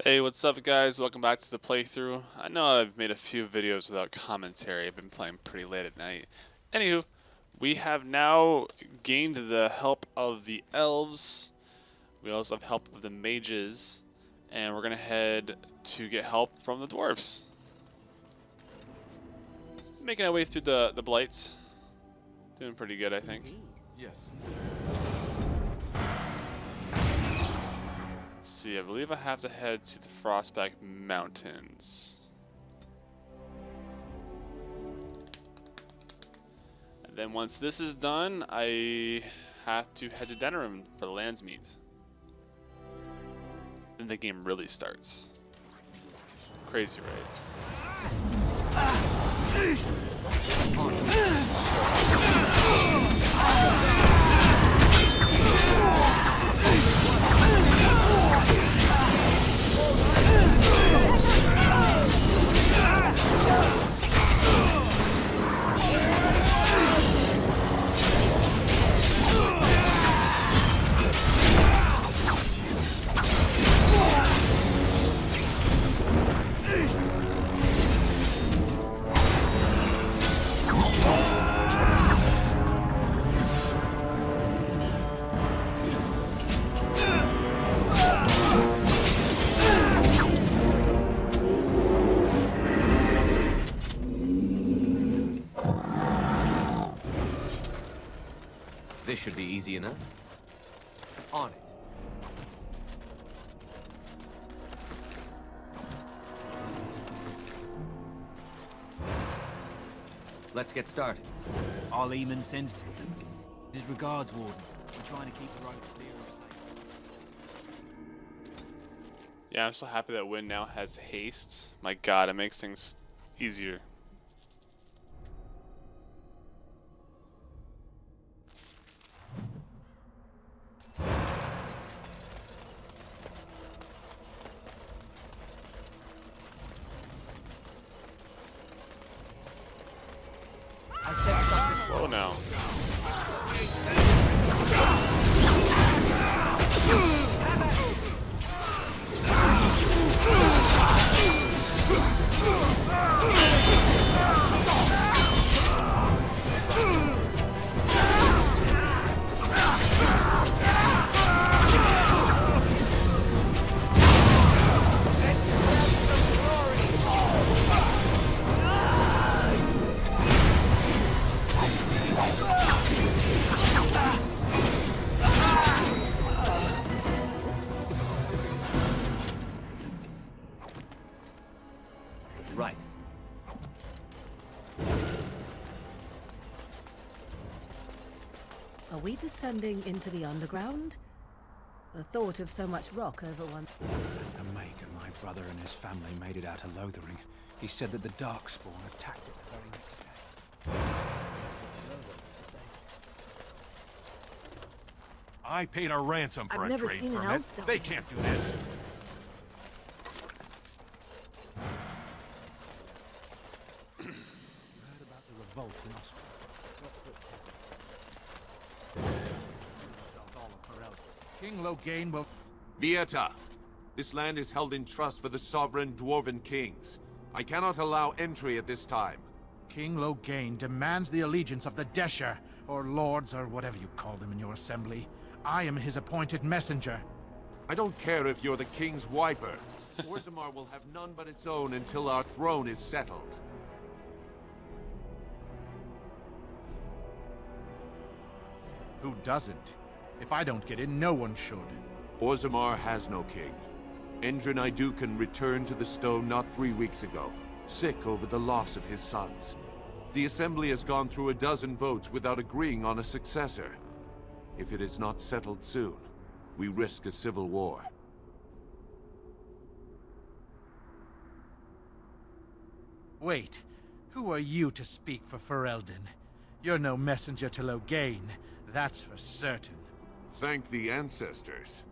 Hey, what's up guys? Welcome back to the playthrough. I know I've made a few videos without commentary. I've been playing pretty late at night. Anywho, we have now gained the help of the elves. We also have help of the mages. And we're going to head to get help from the dwarves. Making our way through the Blights. Doing pretty good, I think. Yes. Let's see, I believe I have to head to the Frostback Mountains. And then once this is done, I have to head to Denerim for the Landsmeet. Then the game really starts. Crazy, right? This should be easy enough. On it. Let's get started. Our Lehman sends his regards, Warden. We're trying to keep the roads clear and safe. Yeah, I'm so happy that Wind now has haste. My god, it makes things easier. Whoa now. Right. Are we descending into the underground? The thought of so much rock over one... A maker, my brother and his family made it out of Lothering. He said that the Darkspawn attacked it the very next day. I paid a ransom for I've a never trade seen an permit. elf done. They can't do this. Heard about the revolt in Ostagar. King Loghain will... Vieta, this land is held in trust for the sovereign dwarven kings. I cannot allow entry at this time. King Loghain demands the allegiance of the Desher, or lords, or whatever you call them in your assembly. I am his appointed messenger. I don't care if you're the king's wiper. Orzammar will have none but its own until our throne is settled. Who doesn't? If I don't get in, no one should. Orzammar has no king. Endrin Duncan returned to the stone not 3 weeks ago, sick over the loss of his sons. The assembly has gone through a dozen votes without agreeing on a successor. If it is not settled soon, we risk a civil war. Wait, who are you to speak for Ferelden? You're no messenger to Loghain, that's for certain. Thank the ancestors.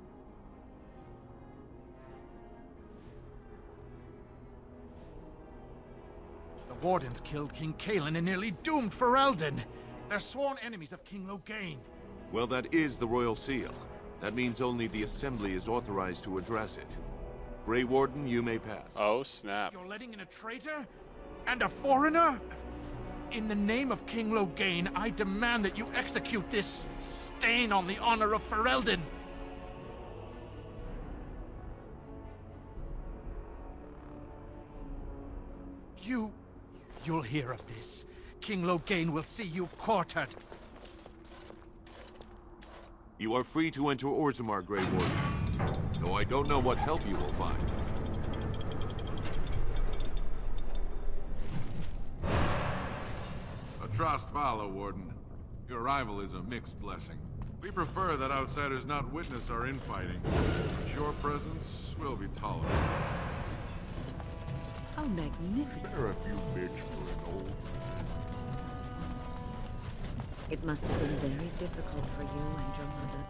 The Wardens killed King Cailan and nearly doomed Ferelden. They're sworn enemies of King Loghain. Well, that is the royal seal. That means only the Assembly is authorized to address it. Grey Warden, you may pass. Oh, snap. You're letting in a traitor? And a foreigner? In the name of King Loghain, I demand that you execute this stain on the honor of Ferelden. You'll hear of this. King Loghain will see you quartered. You are free to enter Orzammar, Grey Warden. Though I don't know what help you will find. Atrost Vala, Warden. Your arrival is a mixed blessing. We prefer that outsiders not witness our infighting, but your presence will be tolerated. How magnificent. Spare a few bits for an old man. It must have been very difficult for you and your mother.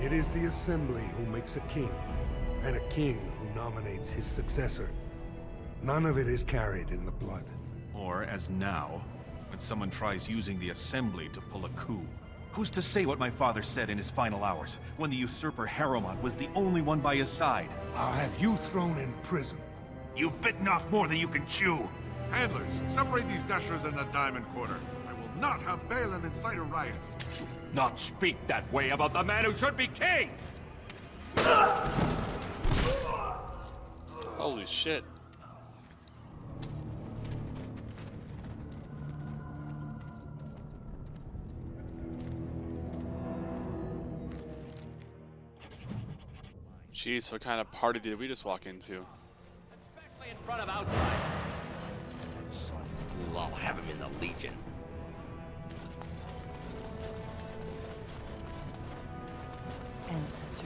It is the Assembly who makes a king, and a king who nominates his successor. None of it is carried in the blood. Or, as now, when someone tries using the Assembly to pull a coup. Who's to say what my father said in his final hours, when the usurper Harrowmont was the only one by his side? I'll have you thrown in prison. You've bitten off more than you can chew! Handlers, separate these dashers in the Diamond Quarter. I will not have Cailan incite a riot. Not speak that way about the man who should be king! Holy shit. Jeez, what kind of party did we just walk into? Especially in front of outsiders. I'll have him in the Legion. Ancestor.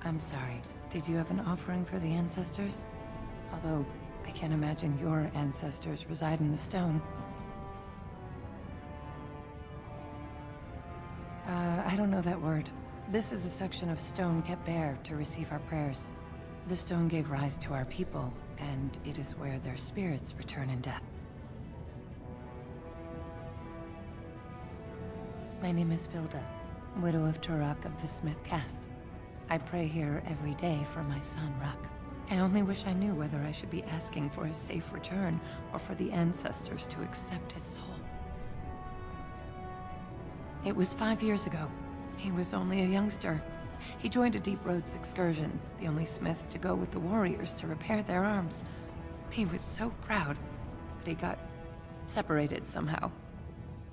I'm sorry. Did you have an offering for the ancestors? Although, I can't imagine your ancestors reside in the stone. I don't know that word. This is a section of stone kept bare to receive our prayers. The stone gave rise to our people, and it is where their spirits return in death. My name is Vilda, widow of Turok of the Smith Caste. I pray here every day for my son, Ruck. I only wish I knew whether I should be asking for his safe return or for the ancestors to accept his soul. It was 5 years ago. He was only a youngster. He joined a Deep Roads excursion, the only smith to go with the warriors to repair their arms. He was so proud, but he got separated somehow.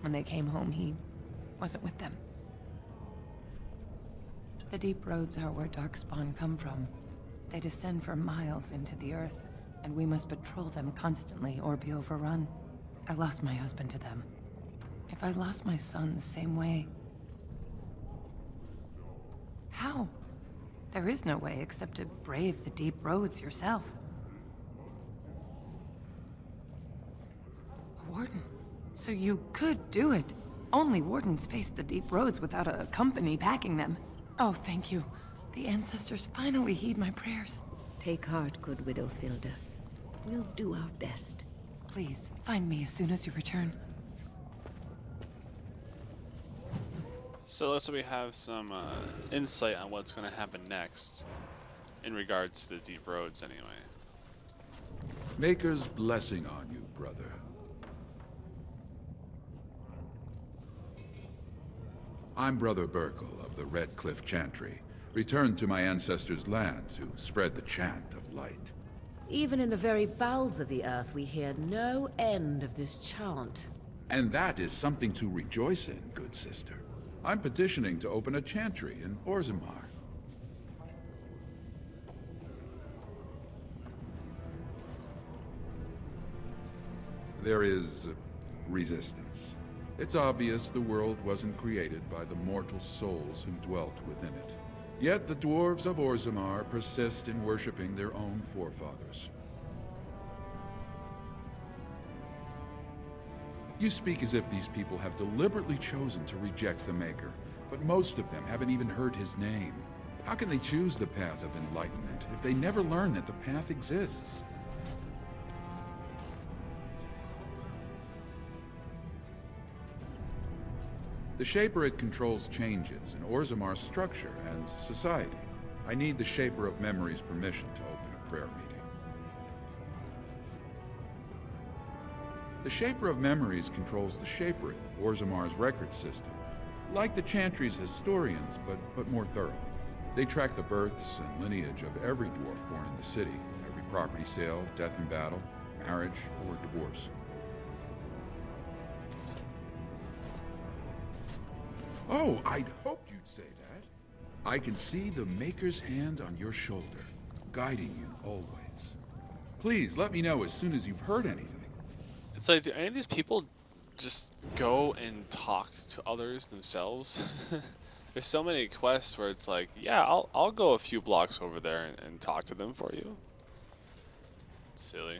When they came home, he wasn't with them. The Deep Roads are where Darkspawn come from. They descend for miles into the earth, and we must patrol them constantly or be overrun. I lost my husband to them. If I lost my son the same way... How? There is no way except to brave the Deep Roads yourself. A warden? So you could do it. Only wardens face the Deep Roads without a company backing them. Oh, thank you. The ancestors finally heed my prayers. Take heart, good widow Vilda. We'll do our best. Please, find me as soon as you return. So looks like we have some insight on what's going to happen next in regards to the Deep Roads anyway. Maker's blessing on you, brother. I'm Brother Burkle of the Red Cliff Chantry, returned to my ancestors' land to spread the chant of light. Even in the very bowels of the earth, we hear no end of this chant. And that is something to rejoice in, good sister. I'm petitioning to open a chantry in Orzammar. There is resistance. It's obvious the world wasn't created by the mortal souls who dwelt within it. Yet the dwarves of Orzammar persist in worshipping their own forefathers. You speak as if these people have deliberately chosen to reject the Maker, but most of them haven't even heard his name. How can they choose the path of enlightenment if they never learn that the path exists? The Shaper controls changes in Orzammar's structure and society. I need the Shaper of Memory's permission to open a prayer meeting. The Shaper of Memories controls the Shaperate, Orzammar's record system. Like the Chantry's historians, but more thorough. They track the births and lineage of every dwarf born in the city, every property sale, death in battle, marriage, or divorce. Oh, I'd hoped you'd say that. I can see the Maker's hand on your shoulder, guiding you always. Please let me know as soon as you've heard anything. It's like, do any of these people just go and talk to others themselves? There's so many quests where it's like, yeah, I'll go a few blocks over there and talk to them for you. It's silly.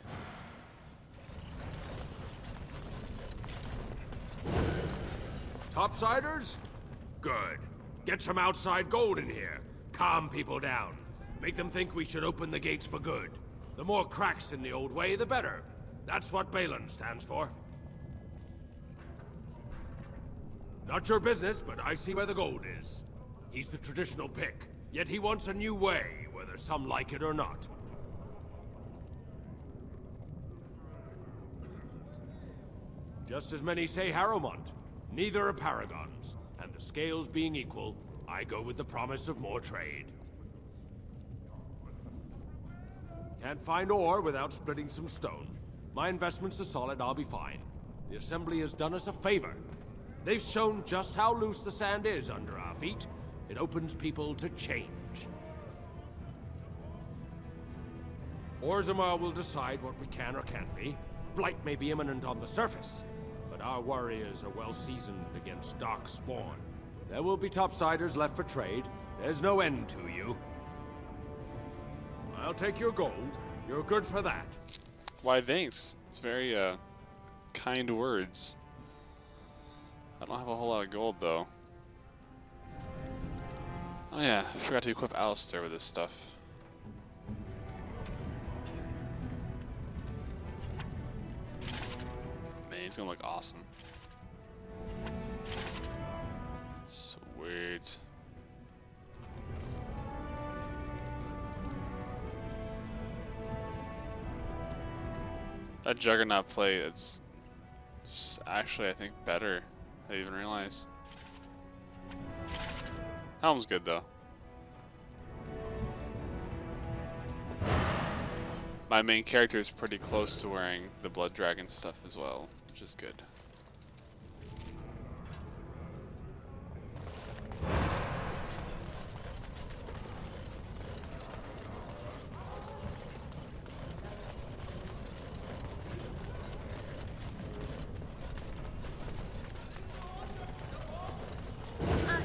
Topsiders? Good. Get some outside gold in here. Calm people down. Make them think we should open the gates for good. The more cracks in the old way, the better. That's what Balin stands for. Not your business, but I see where the gold is. He's the traditional pick, yet he wants a new way, whether some like it or not. Just as many say Harrowmont. Neither are paragons, and the scales being equal, I go with the promise of more trade. Can't find ore without splitting some stone. My investments are solid, I'll be fine. The Assembly has done us a favor. They've shown just how loose the sand is under our feet. It opens people to change. Orzammar will decide what we can or can't be. Blight may be imminent on the surface, but our warriors are well seasoned against Darkspawn. There will be topsiders left for trade. There's no end to you. I'll take your gold. You're good for that. Why, thanks. It's very, kind words. I don't have a whole lot of gold, though. Oh yeah, I forgot to equip Alistair with this stuff. Man, he's gonna look awesome. Sweet. That Juggernaut play, it's actually, I think, better. I didn't even realize. Helm's good, though. My main character is pretty close to wearing the Blood Dragon stuff as well, which is good.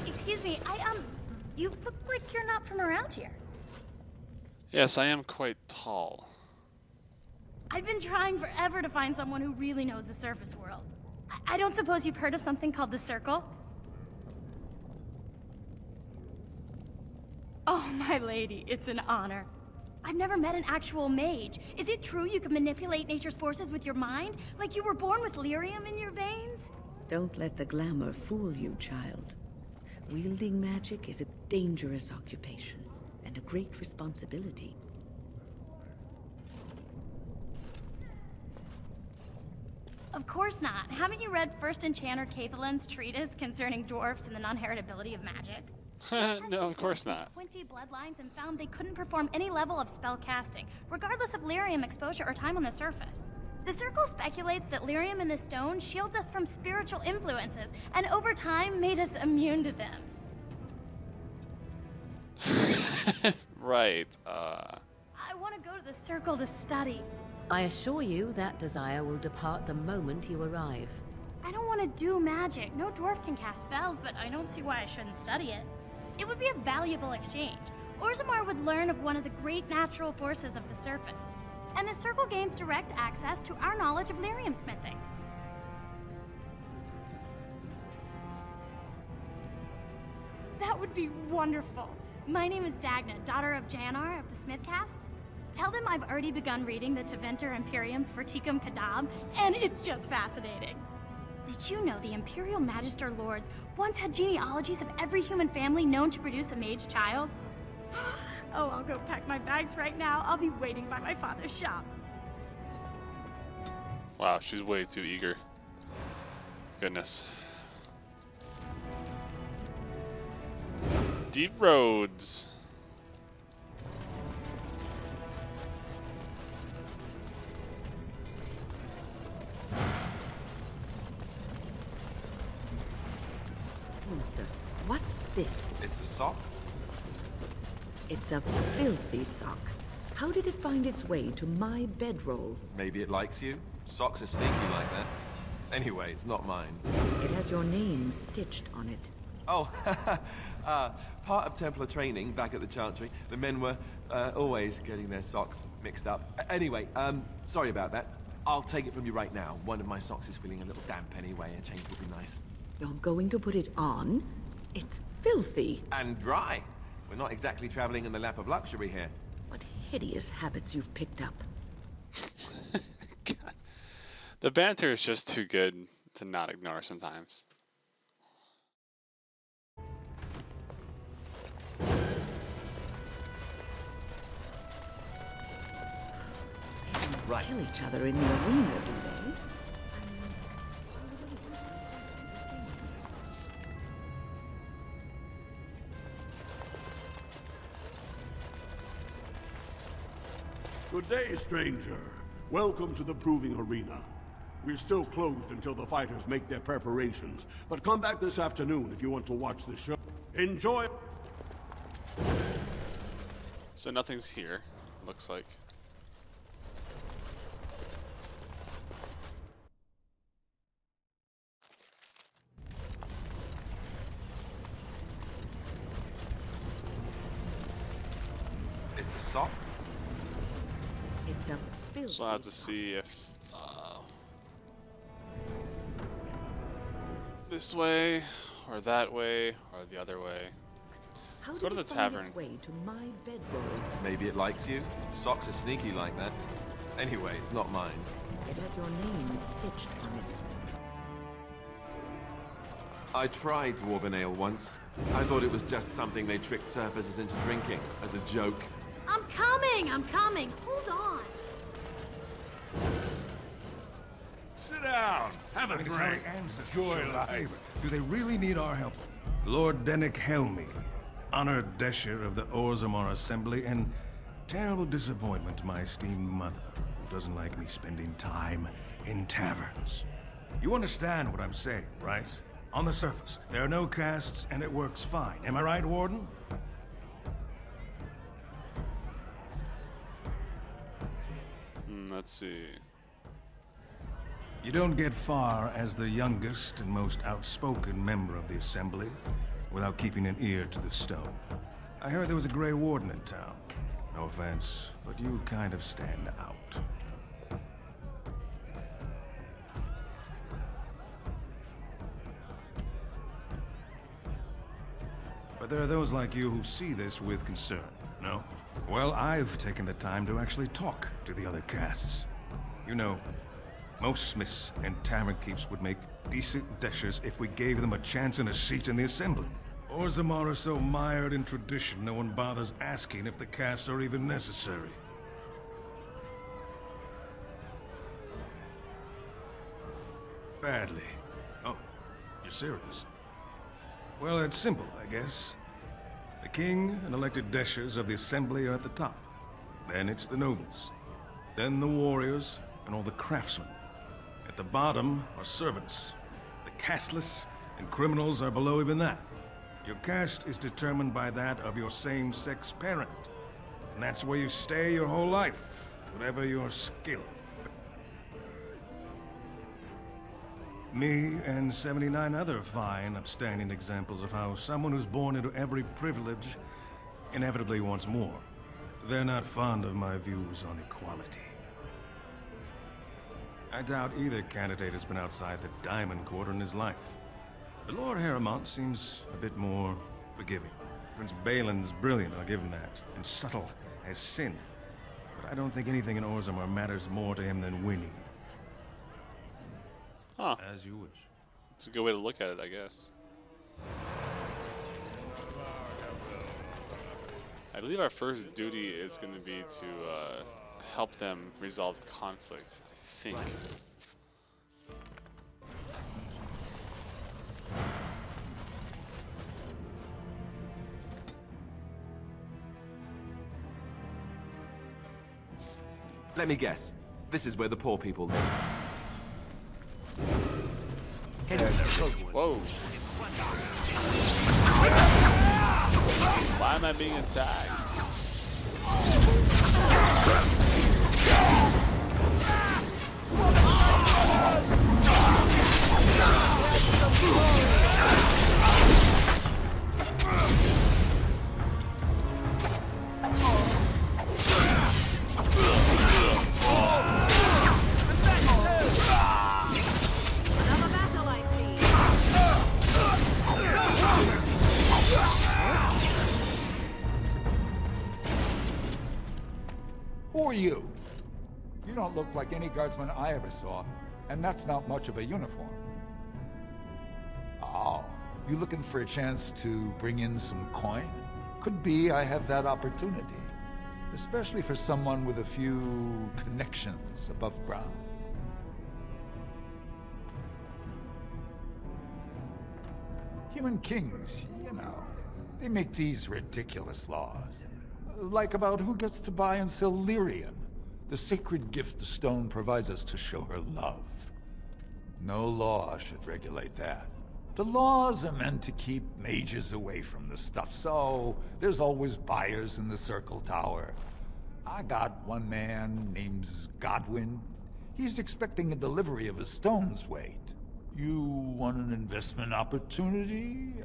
Excuse me, you look like you're not from around here. Yes, I am quite tall. I've been trying forever to find someone who really knows the surface world. I don't suppose you've heard of something called the Circle? Oh, my lady, it's an honor. I've never met an actual mage. Is it true you can manipulate nature's forces with your mind? Like you were born with lyrium in your veins? Don't let the glamour fool you, child. Wielding magic is a dangerous occupation, and a great responsibility. Of course not. Haven't you read First Enchanter Cailan's treatise concerning dwarfs and the non-heritability of magic? No, of course not. 20 bloodlines and found they couldn't perform any level of spell casting, regardless of lyrium exposure or time on the surface. The Circle speculates that lyrium in the stone shields us from spiritual influences, and over time made us immune to them. Right, I want to go to the Circle to study. I assure you that desire will depart the moment you arrive. I don't want to do magic. No dwarf can cast spells, but I don't see why I shouldn't study it. It would be a valuable exchange. Orzammar would learn of one of the great natural forces of the surface. And the Circle gains direct access to our knowledge of lyrium smithing. would be wonderful. My name is Dagna, daughter of Janar of the Smithcast. Tell them I've already begun reading the Tevinter Imperium's Verticum Kadab, and it's just fascinating. Did you know the Imperial Magister Lords once had genealogies of every human family known to produce a mage child? Oh, I'll go pack my bags right now. I'll be waiting by my father's shop. Wow, she's way too eager. Goodness. Deep roads. What's this? It's a sock? It's a filthy sock. How did it find its way to my bedroll? Maybe it likes you. Socks are sneaky like that. Anyway, it's not mine. It has your name stitched on it. Oh, part of Templar training back at the Chantry. The men were always getting their socks mixed up. Anyway, sorry about that. I'll take it from you right now. One of my socks is feeling a little damp anyway. A change would be nice. You're going to put it on? It's filthy. And dry. We're not exactly traveling in the lap of luxury here. What hideous habits you've picked up. God. The banter is just too good to not ignore sometimes. Right. Kill each other in the arena, do they? Good day, stranger. Welcome to the Proving Arena. We're still closed until the fighters make their preparations, but come back this afternoon if you want to watch the show. Enjoy! So nothing's here, looks like. It's a sock? It's a filthy So I'll have to see if this way, or that way, or the other way. How Let's go to the did it find tavern. its way to my bedroll? Maybe it likes you. Socks are sneaky like that. Anyway, it's not mine. It has your name stitched on it. I tried Dwarven Ale once. I thought it was just something they tricked surfers into drinking, as a joke. I'm coming! I'm coming! Hold on! Sit down. Have a drink. Enjoy life. Do they really need our help? Lord Dennick Helmy, honored Desher of the Orzammar Assembly, and terrible disappointment to my esteemed mother, who doesn't like me spending time in taverns. You understand what I'm saying, right? On the surface, there are no casts, and it works fine. Am I right, Warden? Let's see. You don't get far as the youngest and most outspoken member of the Assembly without keeping an ear to the stone. I heard there was a Grey Warden in town. No offense, but you kind of stand out. But there are those like you who see this with concern, no? Well, I've taken the time to actually talk to the other castes. You know, most smiths and tavern keeps would make decent deshers if we gave them a chance and a seat in the Assembly. Orzammar are so mired in tradition, no one bothers asking if the castes are even necessary. Badly. Oh, you're serious? Well, it's simple, I guess. The king and elected deshers of the Assembly are at the top. Then it's the nobles. Then the warriors and all the craftsmen. At the bottom are servants. The casteless and criminals are below even that. Your caste is determined by that of your same-sex parent. And that's where you stay your whole life, whatever your skill. Me and 79 other fine, upstanding examples of how someone who's born into every privilege inevitably wants more. They're not fond of my views on equality. I doubt either candidate has been outside the Diamond Quarter in his life. But Lord Harrowmont seems a bit more forgiving. Prince Balin's brilliant, I'll give him that, and subtle as sin. But I don't think anything in Orzammar matters more to him than winning. Huh. As you wish. It's a good way to look at it, I guess. I believe our first duty is going to be to help them resolve the conflict, I think. Let me guess. This is where the poor people live. Whoa. Why am I being attacked? Who are you? You don't look like any guardsman I ever saw, and that's not much of a uniform. Oh, you looking for a chance to bring in some coin? Could be I have that opportunity. Especially for someone with a few connections above ground. Human kings, you know, they make these ridiculous laws. Like about who gets to buy and sell lyrium, the sacred gift the stone provides us to show her love. No law should regulate that. The laws are meant to keep mages away from the stuff, so there's always buyers in the Circle Tower. I got one man named Godwin. He's expecting a delivery of a stone's weight. You want an investment opportunity?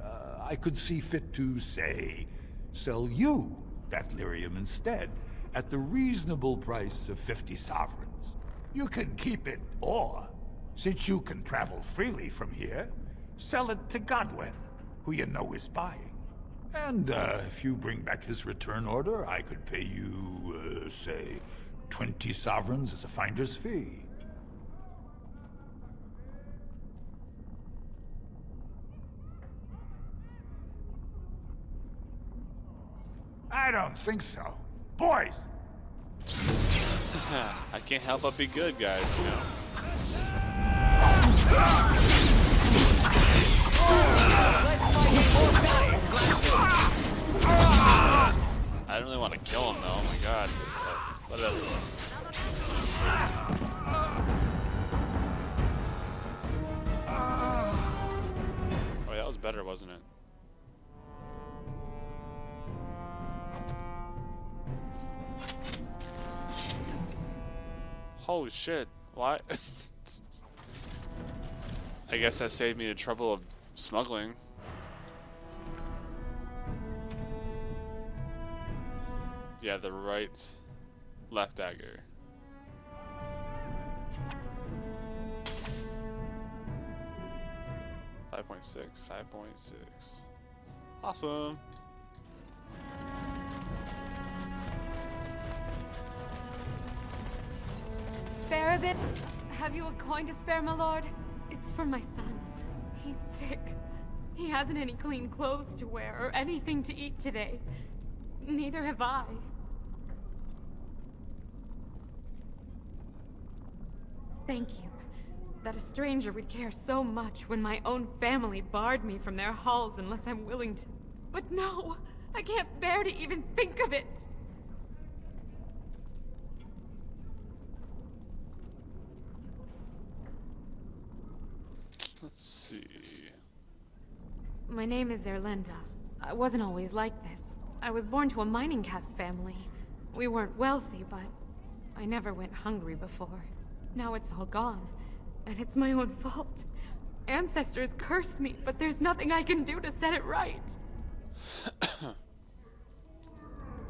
I could see fit to, say, sell you that lyrium instead, at the reasonable price of 50 sovereigns. You can keep it, or, since you can travel freely from here, sell it to Godwin, who you know is buying. And if you bring back his return order, I could pay you, say, 20 sovereigns as a finder's fee. I don't think so. Boys! I can't help but be good, guys, you know. I don't really want to kill him, though. Oh my god. Whatever. Oh, yeah, that was better, wasn't it? Holy shit. Why? I guess that saved me the trouble of smuggling. Yeah, the right, left dagger. .6, 5.6. Awesome. Spare a bit? Have you a coin to spare, my lord? It's for my son. He's sick. He hasn't any clean clothes to wear or anything to eat today. Neither have I. Thank you. That a stranger would care so much when my own family barred me from their halls unless I'm willing to. But no! I can't bear to even think of it! Let's see. My name is Erlinda. I wasn't always like this. I was born to a mining caste family. We weren't wealthy, but I never went hungry before. Now it's all gone, and it's my own fault. Ancestors curse me, but there's nothing I can do to set it right.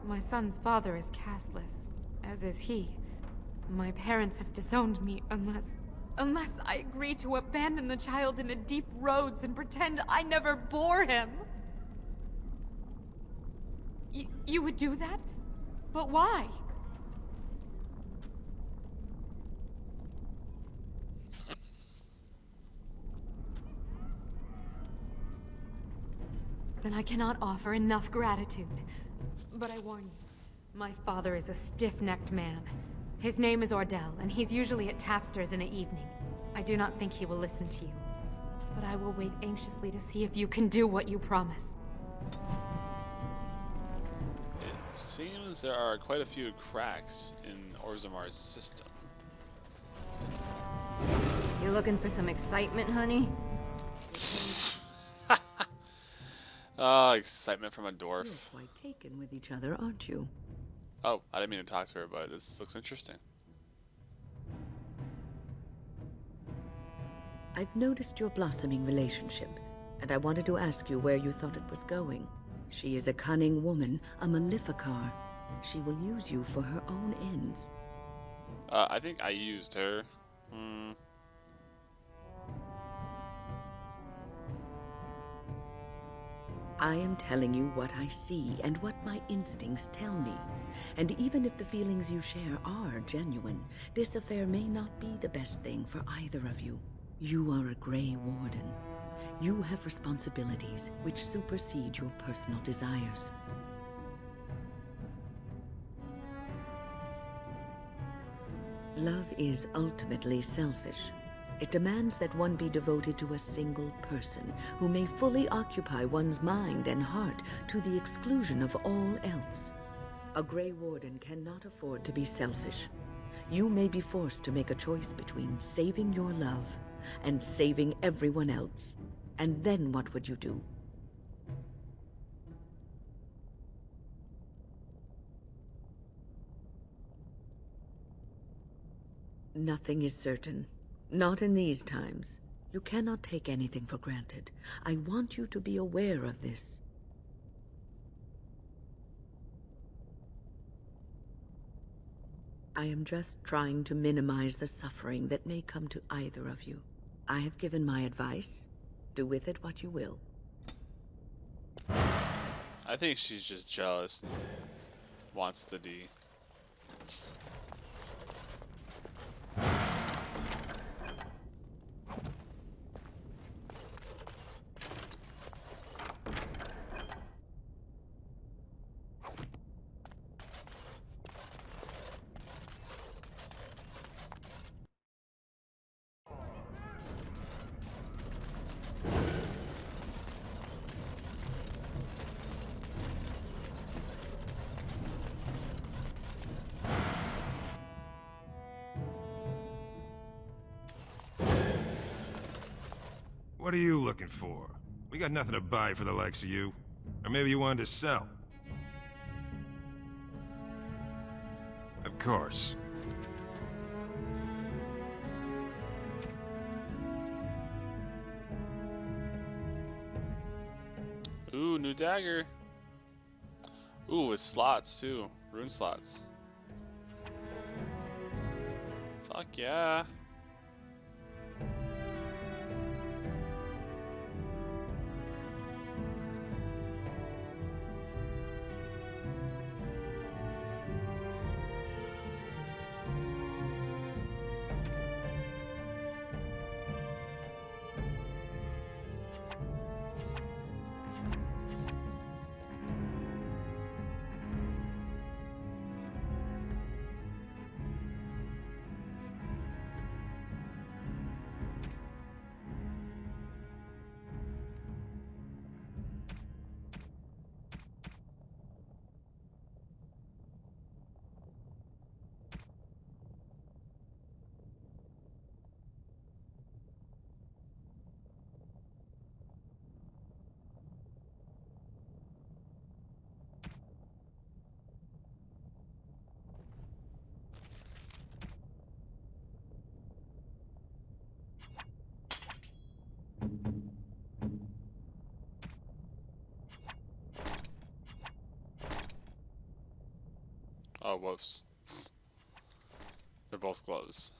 My son's father is casteless, as is he. My parents have disowned me unless I agree to abandon the child in the deep roads and pretend I never bore him. You would do that? But why? Then I cannot offer enough gratitude. But I warn you, my father is a stiff-necked man. His name is Ordell, and he's usually at Tapster's in the evening. I do not think he will listen to you. But I will wait anxiously to see if you can do what you promise. It seems there are quite a few cracks in Orzammar's system. You looking for some excitement, honey? Excitement from a dwarf. You're quite taken with each other, aren't you? Oh, I didn't mean to talk to her, but this looks interesting. I've noticed your blossoming relationship, and I wanted to ask you where you thought it was going. She is a cunning woman, a Maleficar. She will use you for her own ends. I think I used her. I am telling you what I see and what my instincts tell me. And even if the feelings you share are genuine, this affair may not be the best thing for either of you. You are a Grey Warden. You have responsibilities which supersede your personal desires. Love is ultimately selfish. It demands that one be devoted to a single person who may fully occupy one's mind and heart to the exclusion of all else. A Grey Warden cannot afford to be selfish. You may be forced to make a choice between saving your love and saving everyone else. And then what would you do? Nothing is certain. Not in these times. You cannot take anything for granted. I want you to be aware of this. I am just trying to minimize the suffering that may come to either of you. I have given my advice. Do with it what you will. I think she's just jealous. Wants the D. What are you looking for? We got nothing to buy for the likes of you. Or maybe you wanted to sell. Of course. Ooh, new dagger. Ooh, with slots too. Rune slots. Fuck yeah. Oh, whoops. They're both gloves.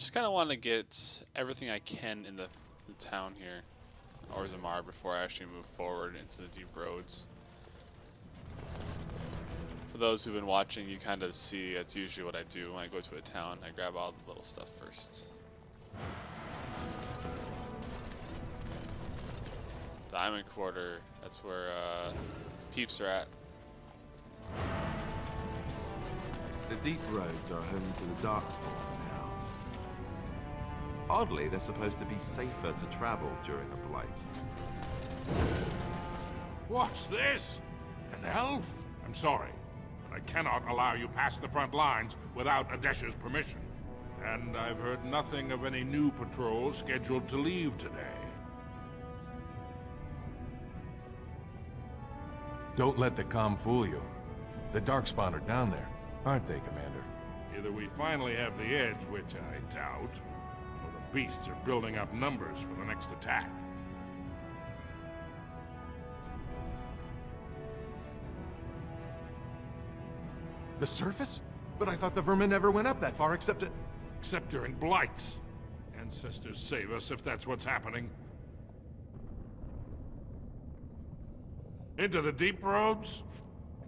Just kind of want to get everything I can in the town here, Orzammar, before I actually move forward into the deep roads. For those who've been watching, you kind of see that's usually what I do when I go to a town. I grab all the little stuff first. Diamond Quarter, that's where peeps are at. The deep roads are home to the Darkspawn now. Oddly, they're supposed to be safer to travel during a blight. What's this? An elf? I'm sorry, but I cannot allow you past the front lines without Adesh's permission. And I've heard nothing of any new patrols scheduled to leave today. Don't let the comm fool you. The Darkspawn are down there, aren't they, Commander? Either we finally have the edge, which I doubt, or the beasts are building up numbers for the next attack. The surface? But I thought the vermin never went up that far except during Blights. Ancestors save us if that's what's happening. Into the deep roads?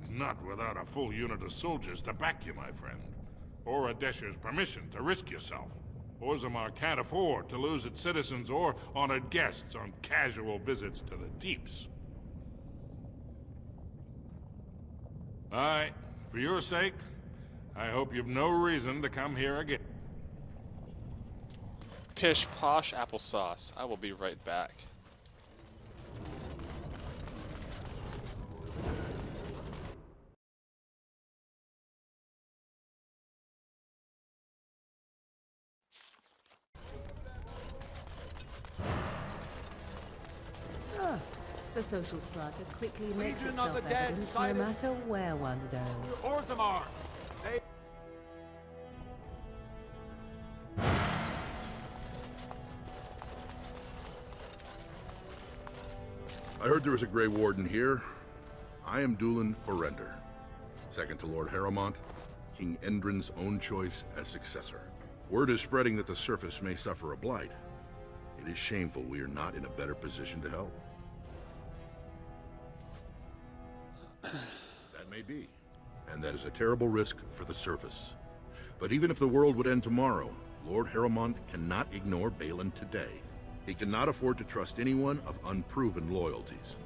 Not without a full unit of soldiers to back you, my friend. Or Adesh's permission to risk yourself. Orzammar can't afford to lose its citizens or honored guests on casual visits to the deeps. Aye, for your sake, I hope you've no reason to come here again. Pish posh applesauce. I will be right back. The social strata quickly makes Legion of itself the Dead evident no sighted. matter where one goes. Orzammar! Hey. I heard there was a Grey Warden here. I am King of Ferelden, second to Lord Harrowmont, King Endrin's own choice as successor. Word is spreading that the surface may suffer a blight. It is shameful we are not in a better position to help. That may be, and that is a terrible risk for the surface. But even if the world would end tomorrow, Lord Harrowmont cannot ignore Balin today. He cannot afford to trust anyone of unproven loyalties.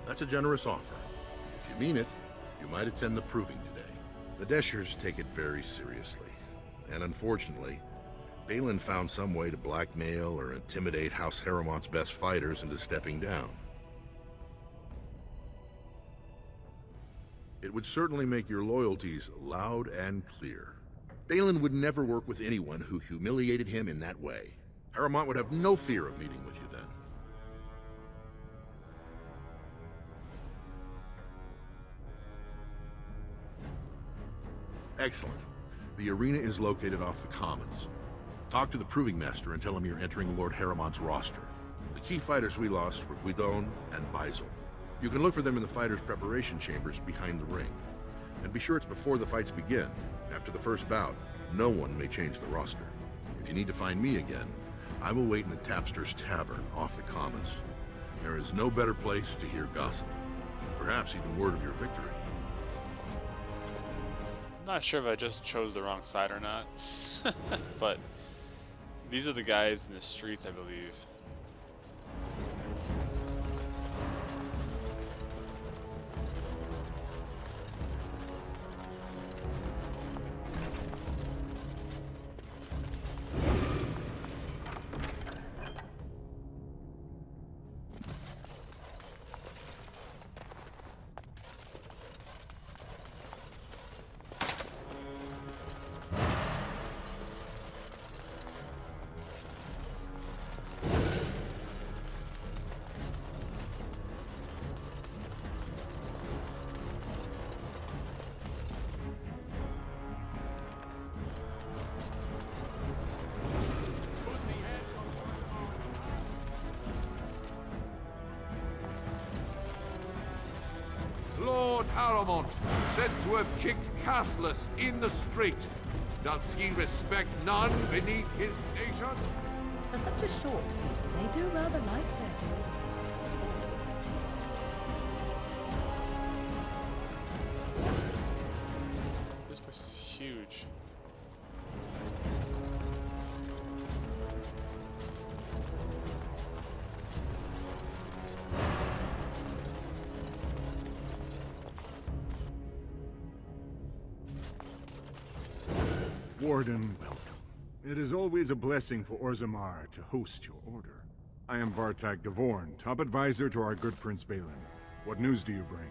That's a generous offer. If you mean it, you might attend the proving today. The Deshers take it very seriously, and unfortunately, Balin found some way to blackmail or intimidate House Harrowmont's best fighters into stepping down. It would certainly make your loyalties loud and clear. Balin would never work with anyone who humiliated him in that way. Harrowmont would have no fear of meeting with you then. Excellent. The arena is located off the Commons. Talk to the Proving Master and tell him you're entering Lord Harrowmont's roster. The key fighters we lost were Guidon and Baisel. You can look for them in the fighters' preparation chambers behind the ring. And be sure it's before the fights begin. After the first bout, no one may change the roster. If you need to find me again, I will wait in the Tapster's Tavern off the Commons. There is no better place to hear gossip. Perhaps even word of your victory. I'm not sure if I just chose the wrong side or not, but these are the guys in the streets, I believe. Lord Haramont, said to have kicked castless in the street. Does he respect none beneath his station? For such a short people, they do rather like their food. This place is huge. Warden, welcome. It is always a blessing for Orzammar to host your order. I am Vartak Gavorn, top advisor to our good Prince Balin. What news do you bring?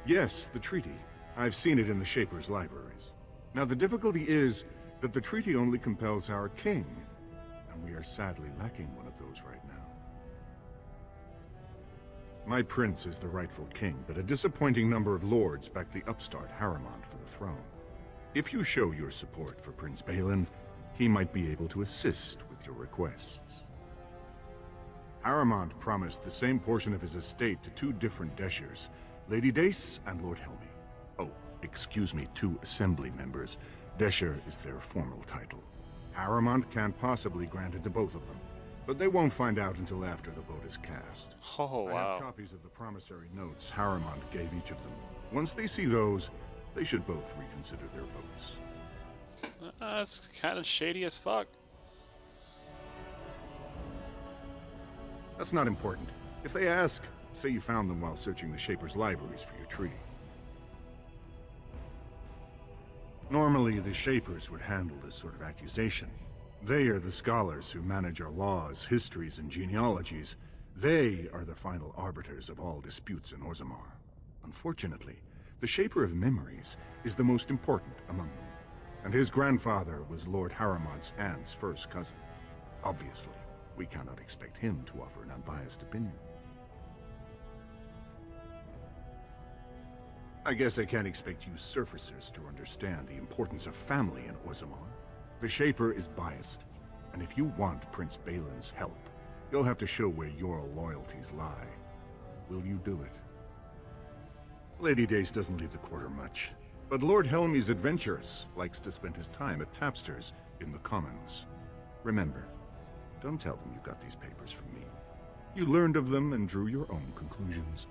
Yes, the treaty. I've seen it in the Shaper's libraries. Now the difficulty is that the treaty only compels our king, and we are sadly lacking one of those right now. My prince is the rightful king, but a disappointing number of lords back the upstart Haramont for the throne. If you show your support for Prince Balin, he might be able to assist with your requests. Haramont promised the same portion of his estate to two different Deshers, Lady Dace and Lord Helmy. Oh, excuse me, two assembly members. Desher is their formal title. Haramont can't possibly grant it to both of them, but they won't find out until after the vote is cast. Oh, wow. I have copies of the promissory notes Haramont gave each of them. Once they see those, they should both reconsider their votes. That's kind of shady as fuck. That's not important. If they ask, say you found them while searching the Shaper's libraries for your treaty. Normally, the Shapers would handle this sort of accusation. They are the scholars who manage our laws, histories, and genealogies. They are the final arbiters of all disputes in Orzammar. Unfortunately, the Shaper of Memories is the most important among them, and his grandfather was Lord Haramont's aunt's first cousin. Obviously, we cannot expect him to offer an unbiased opinion. I guess I can't expect you surfacers to understand the importance of family in Orzammar. The Shaper is biased, and if you want Prince Balin's help, you'll have to show where your loyalties lie. Will you do it? Lady Dace doesn't leave the quarter much, but Lord Helmy's adventurous, likes to spend his time at Tapster's in the Commons. Remember, don't tell them you got these papers from me. You learned of them and drew your own conclusions.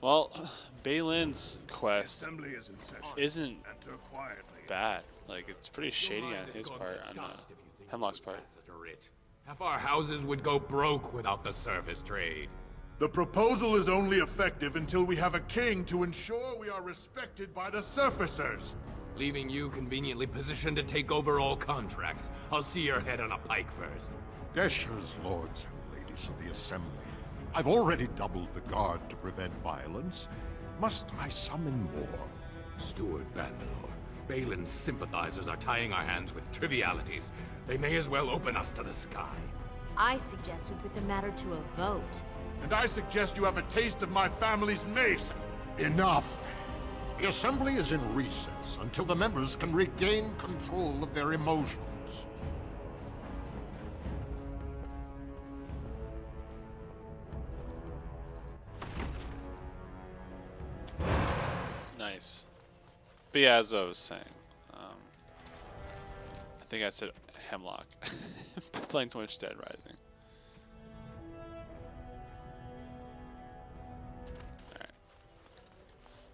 Well, Balin's quest isn't bad. Like, it's pretty shady on his part, on Hemlock's part. Half our houses would go broke without the service trade. The proposal is only effective until we have a king to ensure we are respected by the surfacers. Leaving you conveniently positioned to take over all contracts. I'll see your head on a pike first. Deshers, lords and ladies of the Assembly. I've already doubled the guard to prevent violence. Must I summon more? Steward Bandalore, Balin's sympathizers are tying our hands with trivialities. They may as well open us to the sky. I suggest we put the matter to a vote. And I suggest you have a taste of my family's mace. Enough! The Assembly is in recess until the members can regain control of their emotions. Nice. But yeah, as I was saying, I think I said Hemlock. Playing too much Dead Rising. Alright.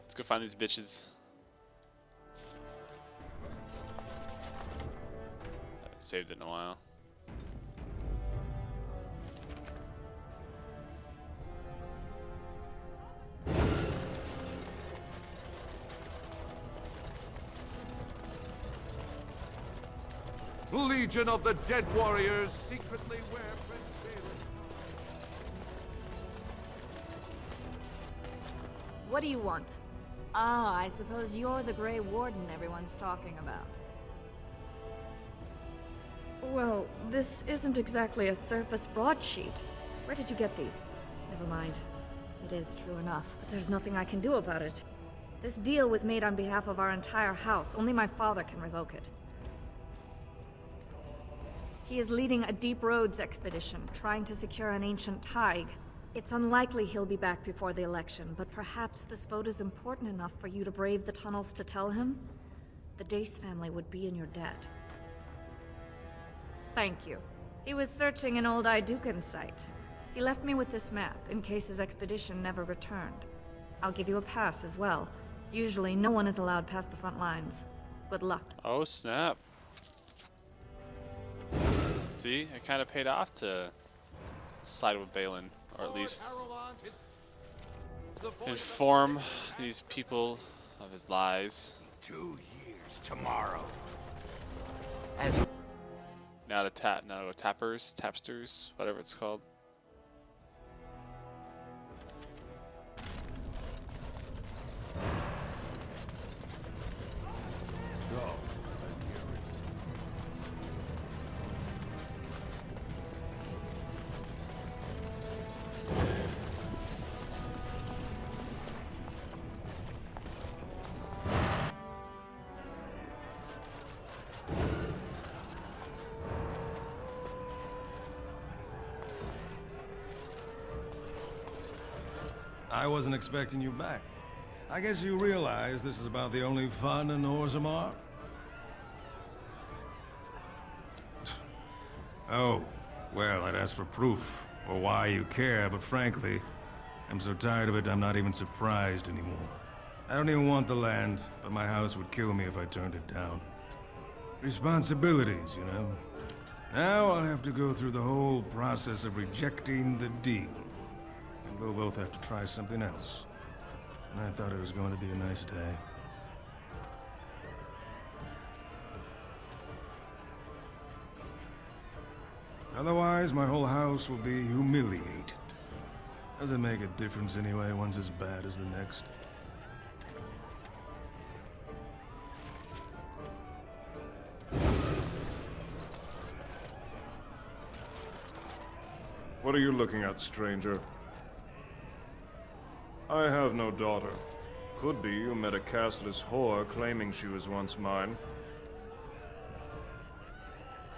Let's go find these bitches. Haven't saved it in a while. Legion of the Dead Warriors secretly wear Prince Balin. What do you want? Ah, I suppose you're the Grey Warden everyone's talking about. Well, this isn't exactly a surface broadsheet. Where did you get these? Never mind. It is true enough, but there's nothing I can do about it. This deal was made on behalf of our entire house. Only my father can revoke it. He is leading a deep roads expedition, trying to secure an ancient thaig. It's unlikely he'll be back before the election, but perhaps this vote is important enough for you to brave the tunnels to tell him? The Dace family would be in your debt. Thank you. He was searching an old Duncan site. He left me with this map, in case his expedition never returned. I'll give you a pass as well. Usually, no one is allowed past the front lines. Good luck. Oh, snap. See, it kind of paid off to side with Balin, or at least inform these people of his lies. 2 years tomorrow. Now to tapsters, whatever it's called. I wasn't expecting you back. I guess you realize this is about the only fun in Orzammar? Oh, well, I'd ask for proof, or why you care, but frankly, I'm so tired of it I'm not even surprised anymore. I don't even want the land, but my house would kill me if I turned it down. Responsibilities, you know? Now I'll have to go through the whole process of rejecting the deal. And we'll both have to try something else. And I thought it was going to be a nice day. Otherwise, my whole house will be humiliated. Doesn't make a difference anyway, one's as bad as the next. What are you looking at, stranger? I have no daughter. Could be you met a castless whore claiming she was once mine.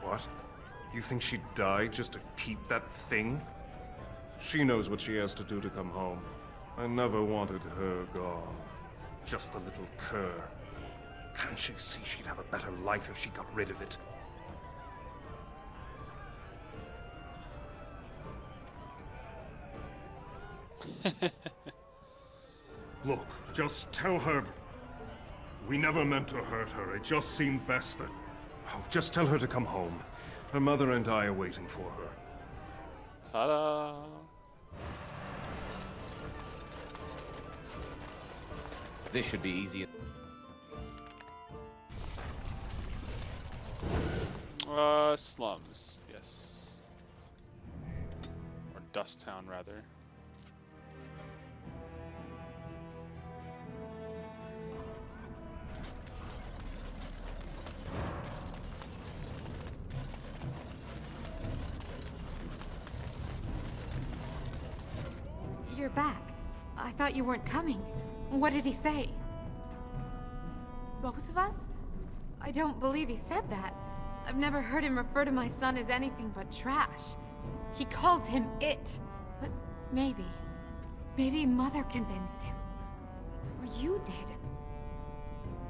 What? You think she'd die just to keep that thing? She knows what she has to do to come home. I never wanted her gone. Just the little cur. Can't she see she'd have a better life if she got rid of it? Look, just tell her we never meant to hurt her. It just seemed best that... Oh, just tell her to come home. Her mother and I are waiting for her. Ta-da! This should be easy. Slums, yes. Or Dust Town, rather. You're back. I thought you weren't coming. What did he say? Both of us? I don't believe he said that. I've never heard him refer to my son as anything but trash. He calls him it. But maybe Mother convinced him. Or you did.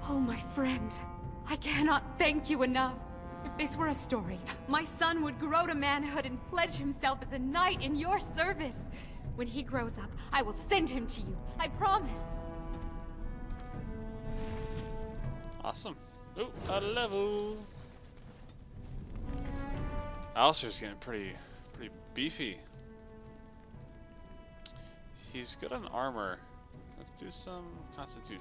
Oh, my friend. I cannot thank you enough. If this were a story, my son would grow to manhood and pledge himself as a knight in your service. When he grows up, I will send him to you. I promise. Awesome. Oh, a level. Alistair's getting pretty beefy. He's good on armor. Let's do some constitution.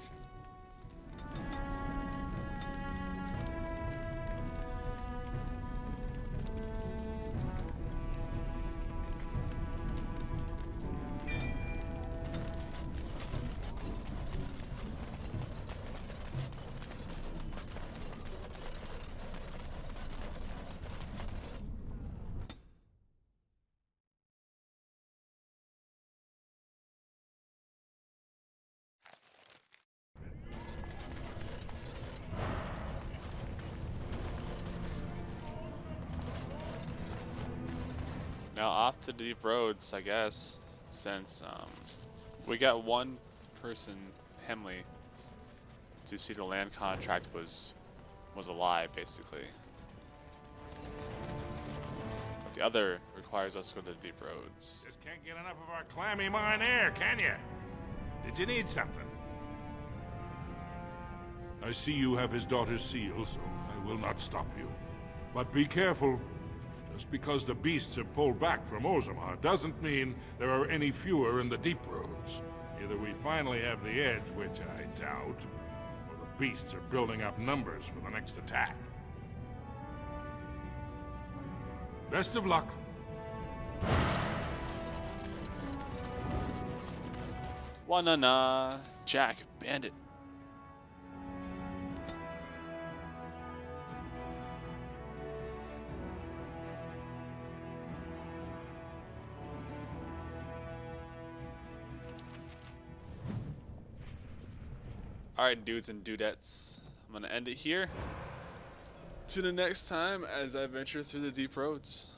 Now off the deep roads, I guess, since we got one person, Hemley, to see the land contract was alive, basically. But the other requires us to go to the deep roads. Just can't get enough of our clammy mine air, can you? Did you need something? I see you have his daughter's seal, so I will not stop you. But be careful. Just because the beasts have pulled back from Orzammar doesn't mean there are any fewer in the deep roads. Either we finally have the edge, which I doubt, or the beasts are building up numbers for the next attack. Best of luck. Wanana, Jack, bandit. Alright, dudes and dudettes, I'm gonna end it here. To the next time as I venture through the deep roads.